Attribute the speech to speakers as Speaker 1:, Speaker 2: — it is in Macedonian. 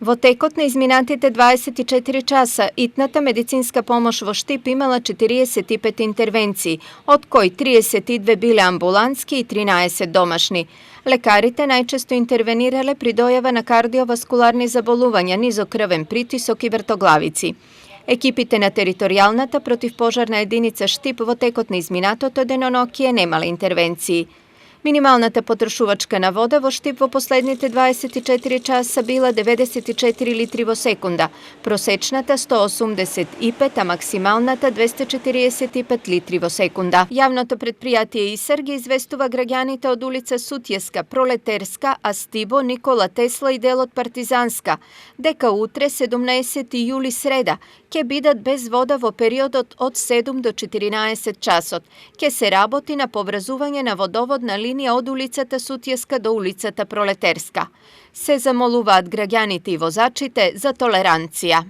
Speaker 1: Во текот на изминатите 24 часа, итната медицинска помош во Штип имала 45 интервенции, од кои 32 биле амбулантски и 13 домашни. Лекарите најчесто интервенирале при дојава на кардиоваскуларни заболувања, низокрвен притисок и вртоглавици. Екипите на територијалната противпожарна единица Штип во текот на изминатото денонокие немале интервенции. Минималната потрошувачка на вода во Штип во последните 24 часа била 94 литри во секунда, просечната 185, а максималната 245 литри во секунда. Јавното предпријатие ИСЕР ги известува граѓаните од улица Сутјеска, Пролетерска, Астибо, Никола Тесла и дел од Партизанска, дека утре 17 јули среда ќе бидат без вода во периодот од 7 до 14 часот. Ќе се работи на поврзување на водоводна линија од улицата Сутјеска до улицата Пролетерска. Се замолуваат граѓаните и возачите за толеранција.